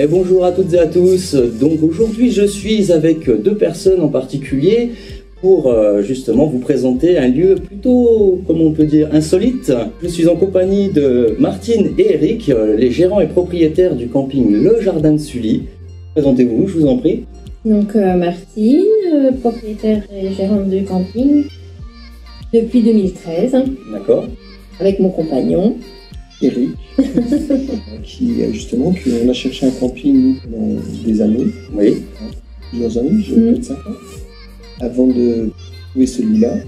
Et bonjour à toutes et à tous. Donc aujourd'hui je suis avec deux personnes en particulier pour justement vous présenter un lieu plutôt, comment on peut dire, insolite. Je suis en compagnie de Martine et Eric, les gérants et propriétaires du camping Le Jardin de Sully. Présentez-vous, je vous en prie. Donc Martine, propriétaire et gérante du camping depuis 2013. D'accord. Avec mon compagnon. Eric, on a cherché un camping pendant des années. Oui. Plusieurs années, j'ai plus de 5 ans, avant de trouver celui-là.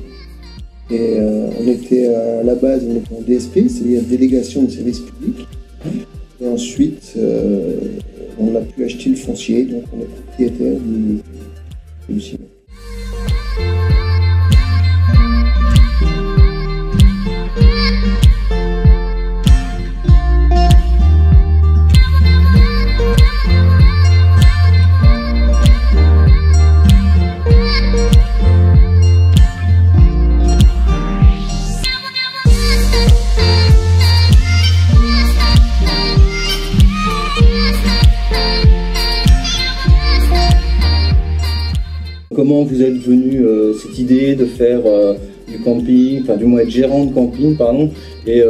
Et on était à la base, on était en DSP, c'est-à-dire délégation de service public. Et ensuite, on a pu acheter le foncier, donc on est propriétaire du ciment. Comment vous êtes venu cette idée de faire du camping, enfin du moins être gérant de camping, pardon, et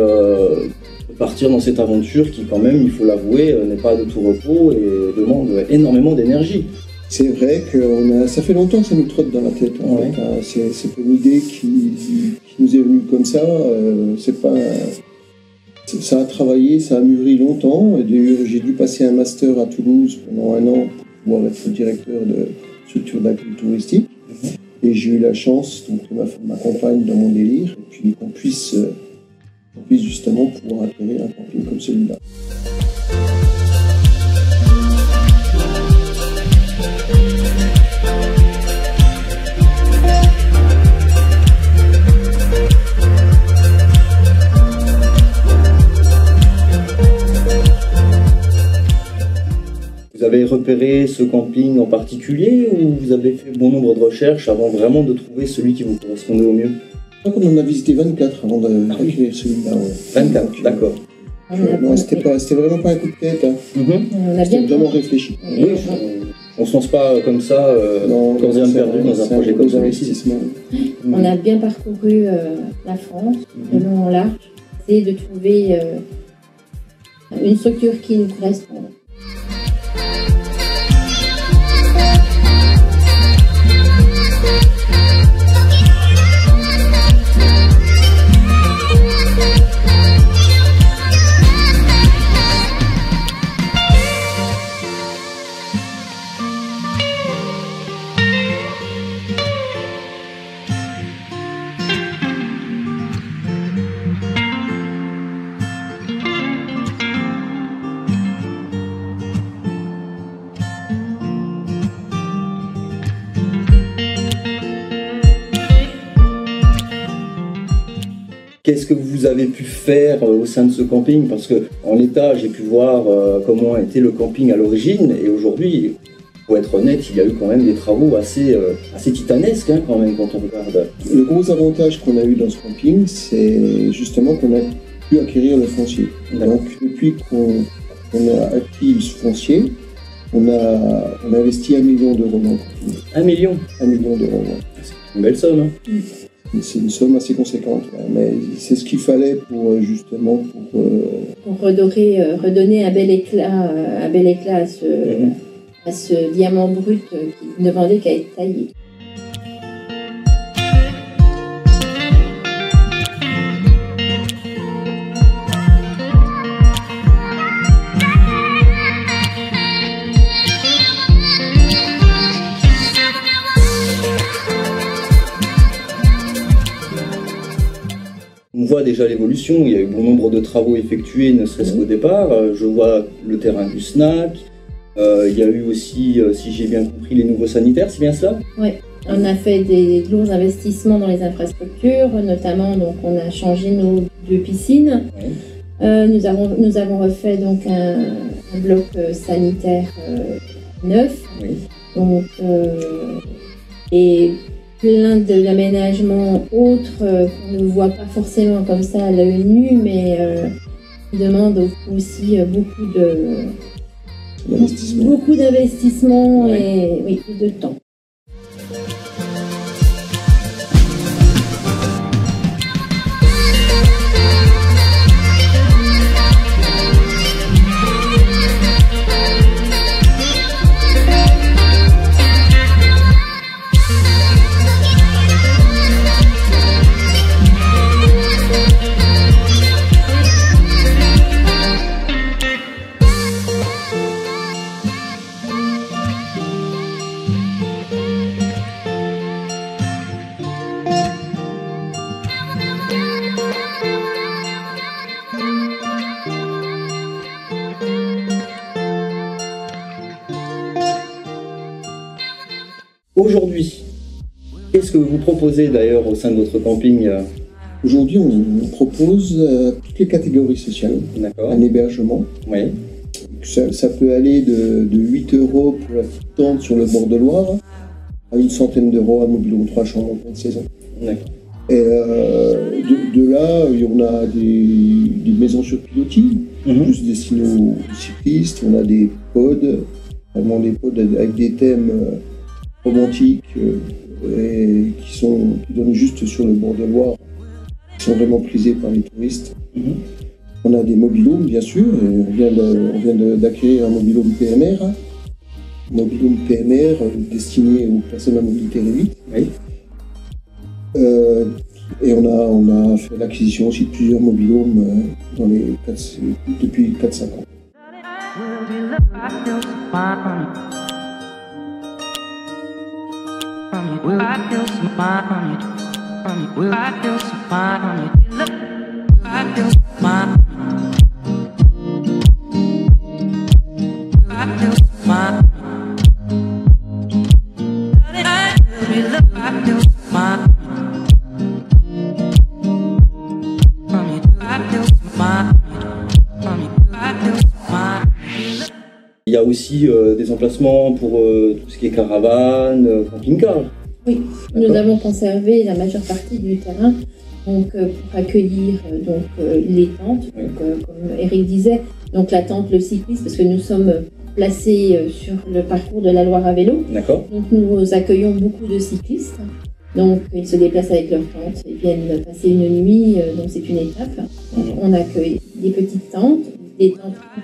partir dans cette aventure qui quand même, il faut l'avouer, n'est pas de tout repos et demande énormément d'énergie. C'est vrai que ça fait longtemps que ça nous trotte dans la tête. Ouais. C'est pas une idée qui nous est venue comme ça. Ça a travaillé, ça a mûri longtemps. D'ailleurs, j'ai dû passer un master à Toulouse pendant 1 an pour pouvoir être directeur de structure d'accueil touristique. Et j'ai eu la chance donc, de ma compagne dans mon délire, et puis qu'on puisse justement pouvoir acquérir un camping comme celui-là. Vous avez repéré ce camping en particulier ou vous avez fait bon nombre de recherches avant vraiment de trouver celui qui vous correspondait au mieux? Je crois qu'on en a visité 24 avant d'acquérir celui-là. Ouais. 24, d'accord. Non, c'était vraiment pas un coup de tête. Hein. C'était vraiment réfléchi. Oui, on ne se lance pas comme ça, quand on est perdu dans un projet comme ça. On a bien parcouru la France, de long en large, et de trouver une structure qui nous correspond. Qu'est-ce que vous avez pu faire au sein de ce camping? Parce qu'en l'état, j'ai pu voir comment était le camping à l'origine, et aujourd'hui, pour être honnête, il y a eu quand même des travaux assez titanesques hein, quand même quand on regarde. Le gros avantage qu'on a eu dans ce camping, c'est justement qu'on a pu acquérir le foncier. Donc depuis qu'on a acquis ce foncier, on a investi 1 million d'euros dans le camping. 1 million? 1 million d'euros, ouais. C'est une belle somme. Hein. C'est une somme assez conséquente, mais c'est ce qu'il fallait pour justement pour redonner un bel éclat à ce diamant brut qui ne demandait qu'à être taillé. On voit déjà l'évolution, il y a eu bon nombre de travaux effectués, ne serait-ce qu'au départ. Je vois le terrain du snack, il y a eu aussi, si j'ai bien compris, les nouveaux sanitaires, c'est bien cela? Oui, on a fait des lourds investissements dans les infrastructures, notamment donc, on a changé nos 2 piscines. Oui. Nous avons refait donc un bloc sanitaire neuf. Oui. Donc, et plein d'aménagements autres qu'on ne voit pas forcément comme ça à l'œil nu, mais qui demandent aussi beaucoup d'investissement. Beaucoup d'investissements Ouais. et oui, de temps. Aujourd'hui, qu'est-ce que vous proposez d'ailleurs au sein de votre camping? Aujourd'hui, on propose toutes les catégories sociales, D'accord. un hébergement. Oui. Ça peut aller de 8 € pour la petite tente sur le bord de Loire à une centaine d'euros à mobil-home 3 chambres en pleine saison. D'accord. Et de là, on a des maisons sur pilotis, plus destinées aux cyclistes. On a des pods, vraiment des pods avec des thèmes romantiques et qui donnent juste sur le bord de Loire, qui sont vraiment prisés par les touristes. On a des mobil-homes, bien sûr, et on vient d'acquérir un mobil-home PMR, mobil-home PMR destiné aux personnes à mobilité réduite. Oui. Et on a fait l'acquisition aussi de plusieurs mobil-homes depuis 4-5 ans. Il y a aussi des emplacements pour tout ce qui est caravane, camping-car. Oui, nous avons conservé la majeure partie du terrain donc, pour accueillir les tentes. Donc, comme Eric disait, donc la tente, le cycliste, parce que nous sommes placés sur le parcours de la Loire à vélo. D'accord. Donc nous accueillons beaucoup de cyclistes. Donc ils se déplacent avec leur tente, ils viennent passer une nuit, donc c'est une étape. Donc, on accueille des petites tentes, des tentes un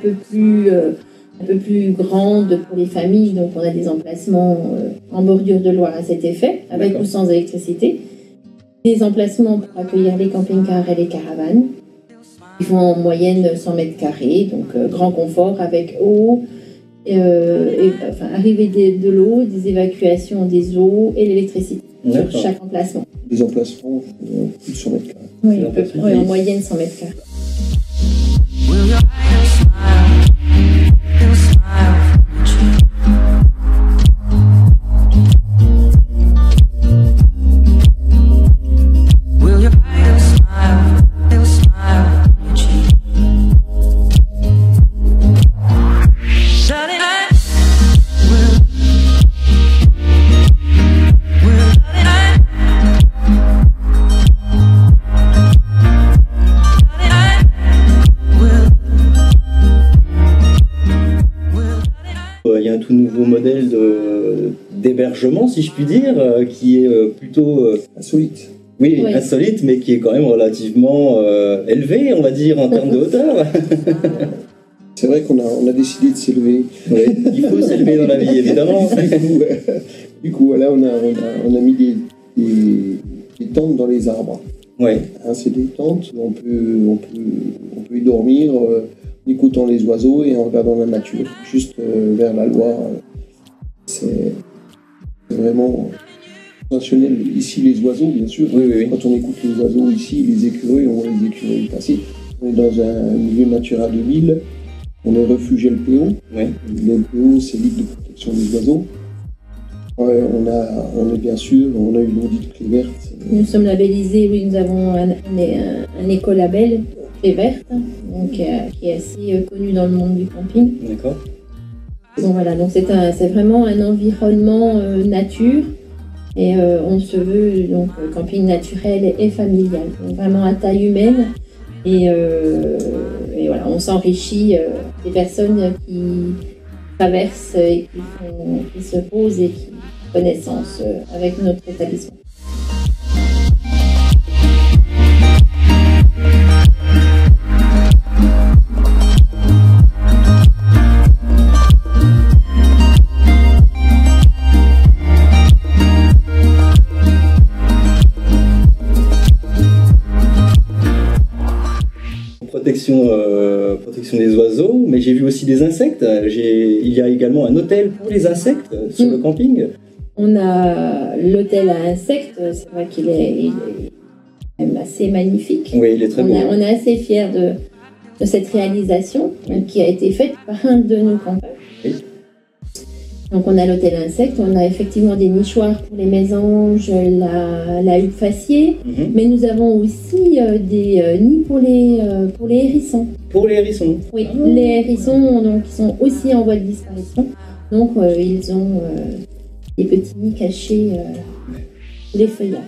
peu plus grandes pour les familles. Donc on a des emplacements en bordure de Loire à cet effet, avec ou sans électricité. Des emplacements pour accueillir les camping-cars et les caravanes. Ils font en moyenne 100 mètres carrés, donc grand confort avec eau, arrivée de l'eau, des évacuations des eaux et l'électricité sur chaque emplacement. Des emplacements plus de 100 mètres carrés. Oui, à peu près, en moyenne 100 mètres carrés. Il y a un tout nouveau modèle d'hébergement, si je puis dire, qui est plutôt insolite. Oui, insolite, mais qui est quand même relativement élevé, on va dire, en termes de hauteur. C'est vrai qu'on a décidé de s'élever. Oui, il faut s'élever dans la vie, évidemment. Du coup, voilà, on a mis des tentes dans les arbres. Ouais. Hein, c'est des tentes où on peut y dormir en écoutant les oiseaux et en regardant la nature, juste vers la Loire. C'est vraiment rationnel. Ici, les oiseaux, bien sûr. Oui. Quand on écoute les oiseaux ici, les écureuils, on voit les écureuils passer. On est dans un milieu Natura 2000. On est refugié LPO. Oui. LPO, c'est Ligue de protection des oiseaux. Ouais, on est bien sûr, on a eu l'audit clé verte. Nous sommes labellisés, oui, nous avons un écolabel clé verte, donc, qui est assez connu dans le monde du camping. D'accord. Donc voilà, donc c'est vraiment un environnement nature et on se veut donc camping naturel et familial, donc vraiment à taille humaine et voilà, on s'enrichit des personnes traversent et qui se posent et qui font connaissance avec notre établissement. Protection des oiseaux, mais j'ai vu aussi des insectes. Il y a également un hôtel pour les insectes sur le camping. On a l'hôtel à insectes, c'est vrai qu'il est quand même assez magnifique. Oui, il est très beau. On est assez fiers de cette réalisation qui a été faite par un de nos campagnes. Oui. Donc on a l'hôtel à insectes, on a effectivement des nichoirs pour les mésanges, la huppe faciée, mais nous avons aussi des nids pour les hérissons. Pour les hérissons. Oui, les hérissons donc, ils sont aussi en voie de disparition, donc ils ont des petits nids cachés sous les feuillages.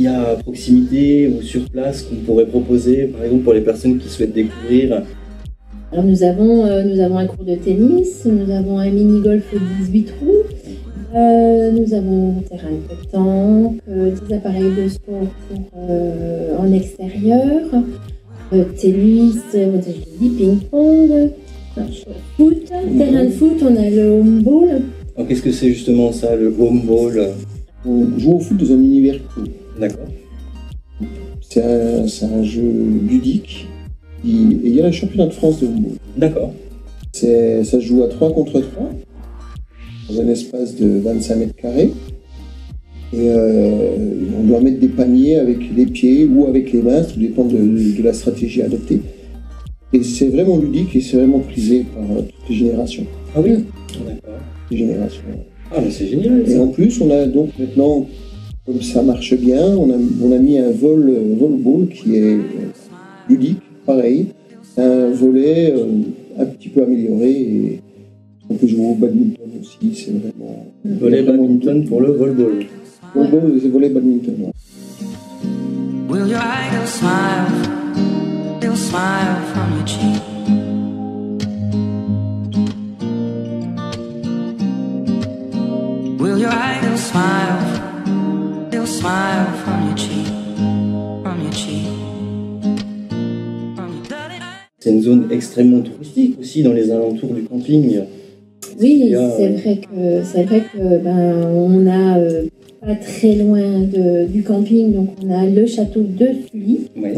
À proximité ou sur place qu'on pourrait proposer, par exemple pour les personnes qui souhaitent découvrir? Alors nous avons un cours de tennis, nous avons un mini-golf de 18 trous, nous avons un terrain de pétanque, des appareils de sport en extérieur, tennis, ping-pong, foot, terrain de foot, on a le home ball. Alors qu'est-ce que c'est justement ça, le home ball? On joue au foot dans un univers clos. D'accord. C'est un jeu ludique. Et il y a le championnat de France de handball. D'accord. Ça se joue à 3 contre 3, dans un espace de 25 mètres carrés. Et on doit mettre des paniers avec les pieds ou avec les mains, tout dépend de la stratégie adoptée. Et c'est vraiment ludique et c'est vraiment prisé par toutes les générations. Ah oui. D'accord. Les générations. Ah mais c'est génial. Et en plus, on a donc maintenant, comme ça marche bien, on a mis un volleyball qui est ludique, pareil. C'est un volet un petit peu amélioré et on peut jouer au badminton aussi, c'est vraiment... Volet badminton pour le volleyball. Volleyball, c'est volet badminton. Ouais. Will your idol smile? They'll smile from your cheek. Will your idol smile? They'll smile from your cheek, from your cheek, from your dirty eye. C'est une zone extrêmement touristique aussi dans les alentours du camping. Oui, c'est vrai que on a pas très loin du camping, donc on a le château de Sully, Ouais.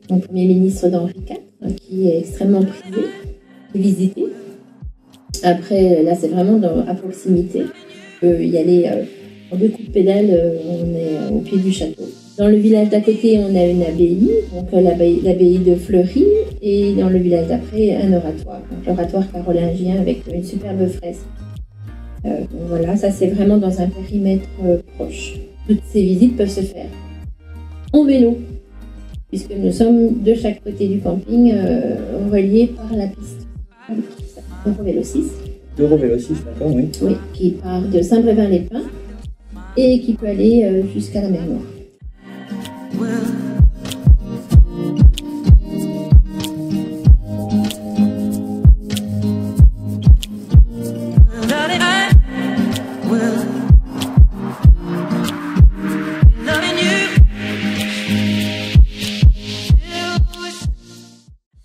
donc premier ministre d'Henri IV, qui est extrêmement prisé et visité. Après, là, c'est vraiment à proximité. On peut y aller en 2 coups de pédale, on est au pied du château. Dans le village d'à côté, on a une abbaye, donc l'abbaye de Fleury, et dans le village d'après, un oratoire, donc l'oratoire carolingien avec une superbe fresque. Donc voilà, ça c'est vraiment dans un périmètre proche. Toutes ces visites peuvent se faire en vélo, puisque nous sommes de chaque côté du camping reliés par la piste Eurovélo 6. Eurovélo 6, d'accord, oui. Oui, qui part de Saint-Brévin-les-Pins et qui peut aller jusqu'à la mer Noire.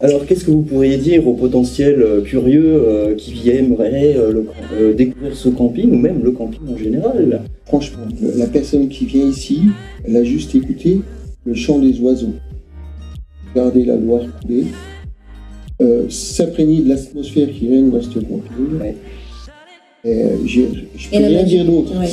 Alors, qu'est-ce que vous pourriez dire aux potentiels curieux qui aimeraient découvrir ce camping ou même le camping en général? Franchement, la personne qui vient ici, elle a juste écouté le chant des oiseaux, regarder la Loire couler, s'imprégner de l'atmosphère qui règne dans ce camping. Ouais. Je peux rien dire d'autre. Ouais.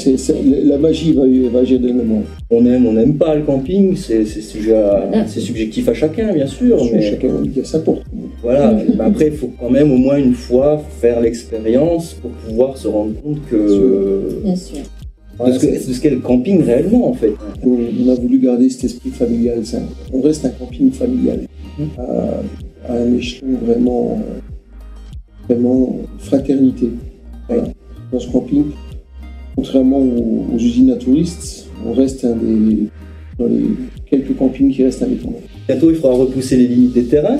La magie va agir de même. On aime pas le camping, c'est subjectif à chacun, bien sûr. Mais Chacun dit ça porte. voilà. Mais après, il faut quand même au moins une fois faire l'expérience pour pouvoir se rendre compte Bien sûr. de ce qu'est le camping réellement, en fait. On a voulu garder cet esprit familial. On reste un camping familial. à un échelon vraiment, vraiment fraternité. Voilà. Dans ce camping, contrairement aux usines à touristes, on reste dans les quelques campings qui restent indépendants. Bientôt, il faudra repousser les limites des terrains.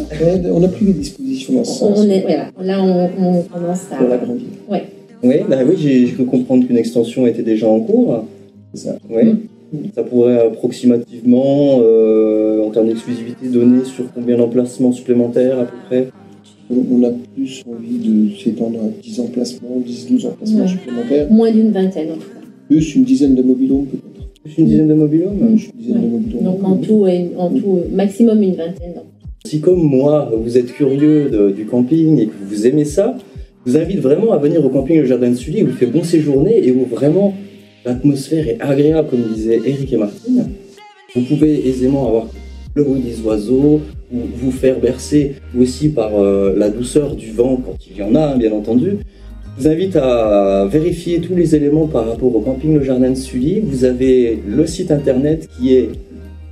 On a pris des dispositions dans ce sens. Là, on commence à... Pour l'agrandir. Ouais. Oui, j'ai cru comprendre qu'une extension était déjà en cours. C'est ça. Oui. Ça pourrait approximativement, en termes d'exclusivité, donner sur combien d'emplacements supplémentaires à peu près? On a plus envie de s'étendre à 10 emplacements, 10-12 emplacements supplémentaires. Moins d'une vingtaine en tout cas. Plus une dizaine de mobil-homes peut-être. Plus une dizaine de mobil-homes? Plus une dizaine de mobil-homes. Donc en tout, maximum une vingtaine. Si comme moi, vous êtes curieux du camping et que vous aimez ça, je vous invite vraiment à venir au camping Le Jardin de Sully où il fait bon séjourner et où vraiment l'atmosphère est agréable, comme disaient Eric et Martine. Vous pouvez aisément avoir le bruit des oiseaux, ou vous faire bercer aussi par la douceur du vent quand il y en a, bien entendu. Je vous invite à vérifier tous les éléments par rapport au camping Le Jardin de Sully. Vous avez le site internet qui est...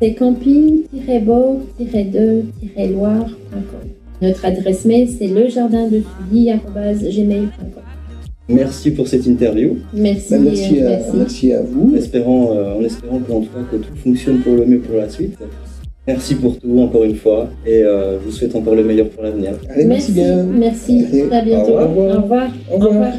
C'est camping-bord-de-loire.com. Notre adresse mail, c'est lejardindesully@gmail.com. Merci pour cette interview. Merci. Merci à vous. En espérant en tout cas que tout fonctionne pour le mieux pour la suite. Merci pour tout encore une fois et je vous souhaite encore le meilleur pour l'avenir. Allez, merci bien. Merci. Allez, à bientôt. Au revoir. Au revoir. Au revoir.